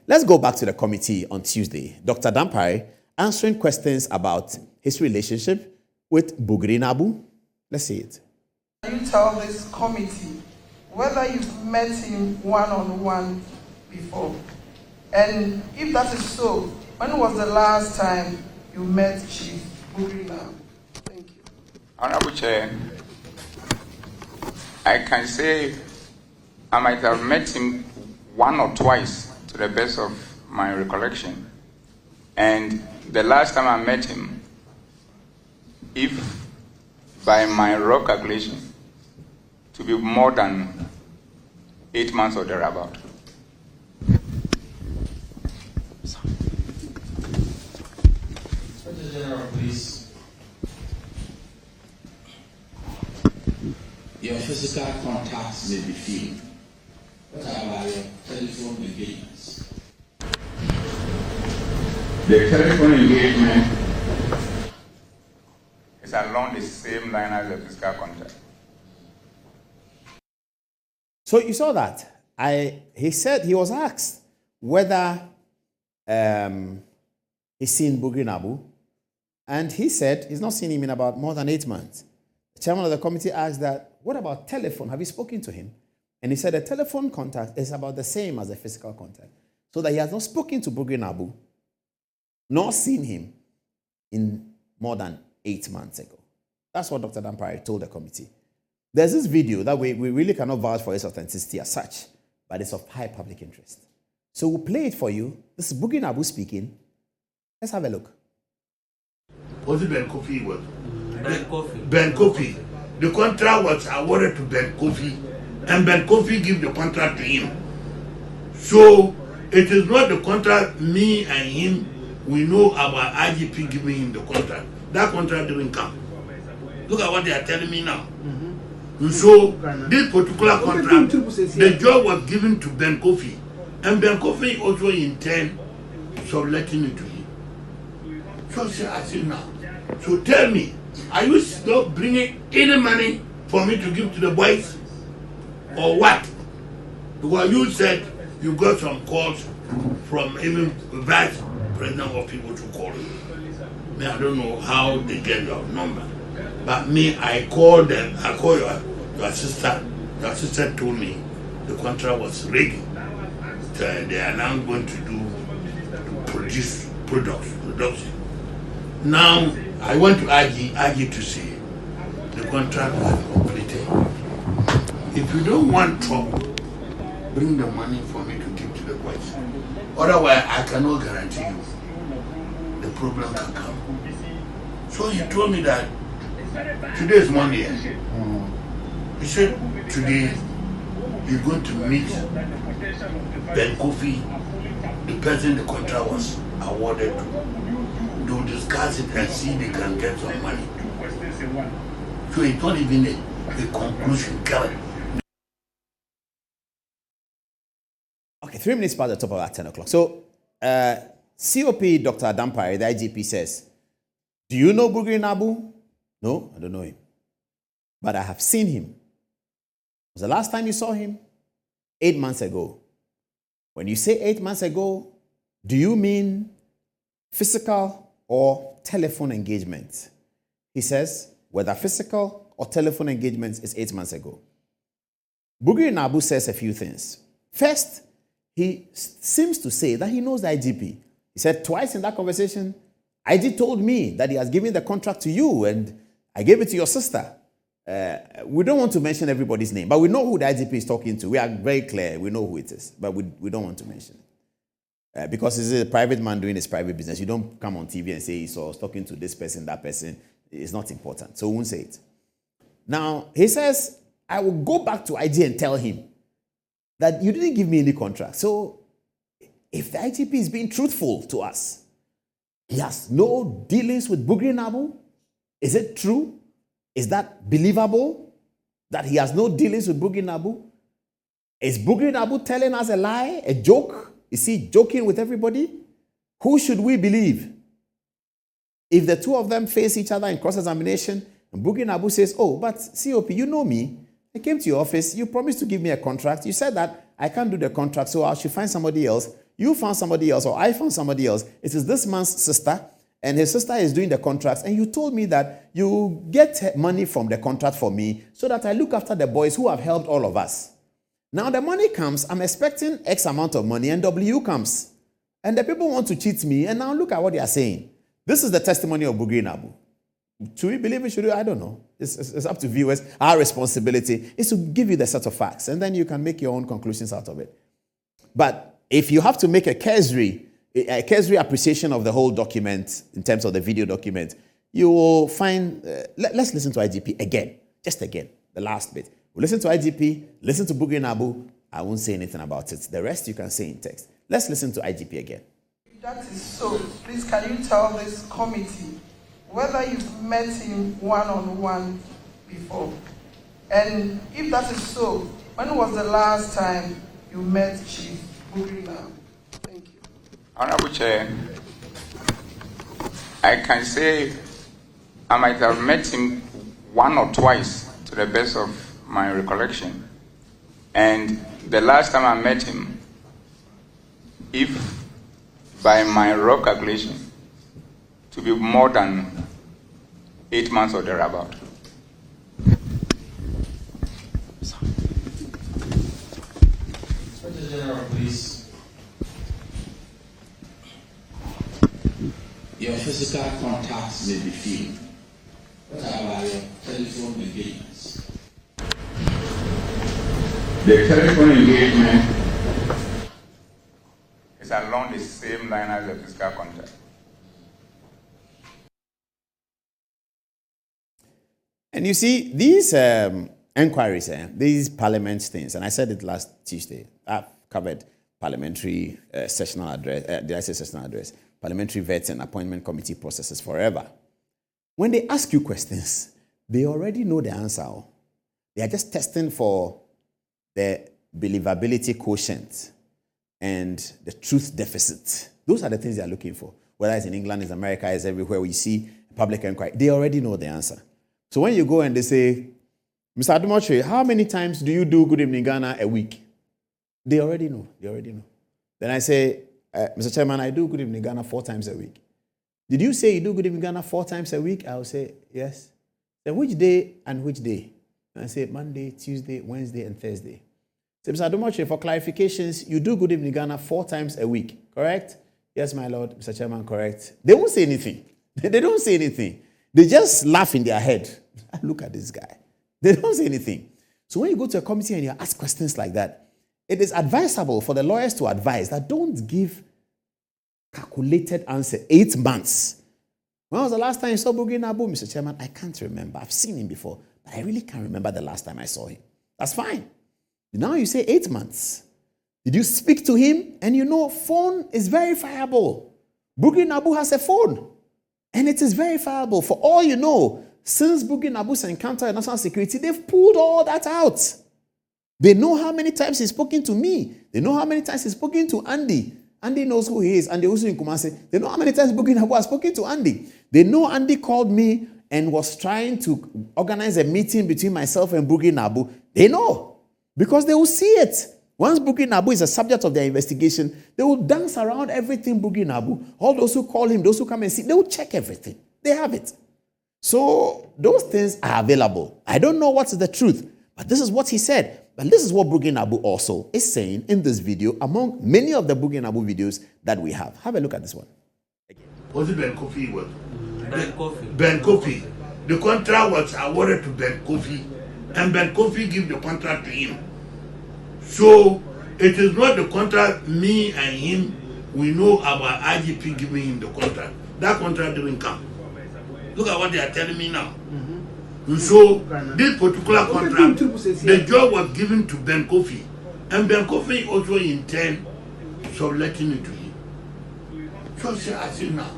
let's go back to the committee on Tuesday. Dr. Dampare answering questions about his relationship with Bugri Naabu. Let's see it. You tell this committee whether you've met him one-on-one before. And if that is so, when was the last time you met Chief Bugri Naabu? Thank you. Honorable Chair, I can say I might have met him one or twice to the best of my recollection. And the last time I met him, if by my raw calculation, to be more than 8 months or thereabout. Inspector General, please. Your physical contacts may be few. What about your telephone engagements? The telephone engagement is along the same line as the physical contact. So you saw that. He said he was asked whether he's seen Bugri Naabu, and he said he's not seen him in about more than 8 months. The chairman of the committee asked that, what about telephone? Have you spoken to him? And he said the telephone contact is about the same as the physical contact. So that he has not spoken to Bugri Naabu, nor seen him in more than 8 months ago. That's what Dr. Dampare told the committee. There's this video that we really cannot vouch for its authenticity as such, but it's of high public interest. So we'll play it for you. This is Bugri Naabu speaking. Let's have a look. Was it Ben Kofi? Ben Kofi. The contract was awarded to Ben Kofi, and Ben Kofi gave the contract to him. So it is not the contract me and him we know about IGP giving him the contract. That contract didn't come. Look at what they are telling me now. So this particular contract, the job was given to Ben Kofi, and Ben Kofi also intend subletting it to him. So I say now, so tell me, are you still bringing any money for me to give to the boys, or what? Because you said you got some calls from even vice president of people to call you. Me, I don't know how they get your number. But me, I called them. I called your sister. Your sister told me the contract was ready. They are now going to produce production. Now, I went to IG to say the contract was completed. If you don't want trouble, bring the money for me to give to the boys. Otherwise, I cannot guarantee you the problem can come. So he told me that today is Monday. He said today he's going to meet Ben Kofi, the person the contract was awarded to. They'll discuss it and see they can get some money. So it's not even a conclusion. Okay, 3 minutes past the top of that 10 o'clock. So, COP Dr. Dampare, the IGP, says, do you know Bugri Naabu? No, I don't know him. But I have seen him. Was the last time you saw him? 8 months ago. When you say 8 months ago, do you mean physical or telephone engagement? He says, whether physical or telephone engagements is 8 months ago. Bugri Naabu says a few things. First, he seems to say that he knows the IGP. He said twice in that conversation, IG told me that he has given the contract to you and I gave it to your sister. We don't want to mention everybody's name, but we know who the IGP is talking to. We are very clear. We know who it is, but we don't want to mention it. Because he's a private man doing his private business. You don't come on TV and say, so I was talking to this person, that person. It's not important. So we won't say it. Now, he says, I will go back to IG and tell him that you didn't give me any contract. So if the IGP is being truthful to us, he has no dealings with Bugri Naabu. Is it true? Is that believable? That he has no dealings with Bugri Naabu? Is Bugri Naabu telling us a lie, a joke? Is he joking with everybody? Who should we believe? If the two of them face each other in cross-examination, and Bugri Naabu says, oh, but COP, you know me. I came to your office. You promised to give me a contract. You said that I can't do the contract, so I should find somebody else. you found somebody else, or I found somebody else. It is this man's sister, and his sister is doing the contracts, and you told me that you get money from the contract for me so that I look after the boys who have helped all of us. Now the money comes, I'm expecting X amount of money, and W comes. And the people want to cheat me, and now look at what they are saying. This is the testimony of Bugri Naabu. Should we believe it? Should we? I don't know. It's up to viewers. Our responsibility is to give you the set of facts, and then you can make your own conclusions out of it. But if you have to make a cursory appreciation of the whole document in terms of the video document, you will find, let's listen to IGP again, just again, the last bit. We'll listen to IGP, listen to Bugri Naabu. I won't say anything about it. The rest you can say in text. Let's listen to IGP again. If that is so, please can you tell this committee whether you've met him one-on-one before? And if that is so, when was the last time you met Chief Bugri Naabu? Thank you. Honorable Chair, I can say I might have met him one or twice to the best of my recollection. And the last time I met him, if by my raw calculation, to be more than 8 months or thereabout. Inspector General, please. Your physical contacts may be few. What about your telephone engagements? The telephone engagement is along the same line as the physical contact. And you see, these inquiries, these parliament things, and I said it last Tuesday, I've covered parliamentary sessional address, did I say sessional address? Parliamentary vets and appointment committee processes forever. When they ask you questions, they already know the answer. They are just testing for the believability quotient and the truth deficit. Those are the things they are looking for. Whether it's in England, it's America, it's everywhere we see public inquiry, they already know the answer. So when you go and they say, Mr. Adom-Otchere, how many times do you do Good Evening Ghana a week? They already know. They already know. Then I say, Mr. Chairman, I do Good Evening Ghana 4 times a week. Did you say you do Good Evening Ghana 4 times a week? I will say, yes. Then which day and which day? And I say, Monday, Tuesday, Wednesday, and Thursday. So Mr. Adom-Otchere, for clarifications, you do Good Evening Ghana 4 times a week, correct? Yes, my Lord, Mr. Chairman, correct. They won't say anything. They don't say anything. They just laugh in their head. Look at this guy. They don't say anything. So when you go to a committee and you ask questions like that, it is advisable for the lawyers to advise that don't give calculated answer 8 months. When was the last time you saw Bugri Naabu, Mr. Chairman? I can't remember. I've seen him before, but I really can't remember the last time I saw him. That's fine. Now you say 8 months. Did you speak to him? And you know, phone is verifiable. Bugri Naabu has a phone. And it is verifiable. For all you know, since Bugri Naabu's encounter with national security, they've pulled all that out. They know how many times he's spoken to me. They know how many times he's spoken to Andy. Andy knows who he is. Andy also in Kumasi. They know how many times Bugri Naabu has spoken to Andy. They know Andy called me and was trying to organize a meeting between myself and Bugri Naabu. They know. Because they will see it. Once Bugri Naabu is a subject of their investigation, they will dance around everything Bugri Naabu. All those who call him, those who come and see, they will check everything. They have it. So those things are available. I don't know what's the truth, but this is what he said. But this is what Bugri Naabu also is saying in this video, among many of the Bugri Naabu videos that we have. Have a look at this one. Was it Ben Kofi? Ben Kofi. Ben Kofi. The contract was awarded to Ben Kofi, and Ben Kofi gave the contract to him. So it is not the contract me and him we know about IGP giving him the contract. That contract didn't come. Look at what they are telling me now. So this particular contract, the job was given to Ben Kofi, and Ben Kofi also intend subletting it to him. So I say now,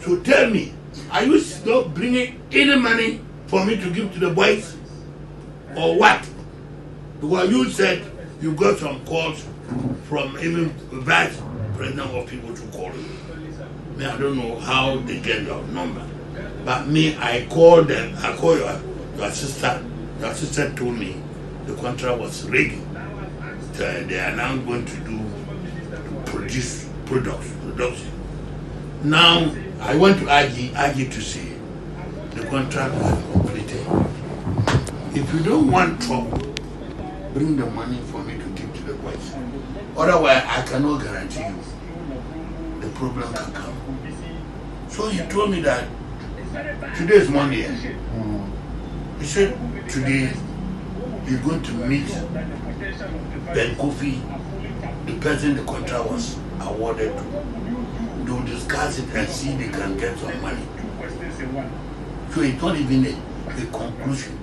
so tell me, are you still bringing any money for me to give to the boys, or what? Because you said you got some calls from even vice president of people to call you. Me, I don't know how they get your number, but me, I called them. I called your sister. Your sister told me the contract was ready. They are now going to produce production. Now I want to IG to say the contract was completed. If you don't want trouble, bring the money for me to take to the boys. Otherwise, I cannot guarantee you the problem can come. So he told me that today is Monday. He said today he's going to meet Ben Kofi, the person the contract was awarded to. They will discuss it and see if they can get some money. So it's not even a conclusion.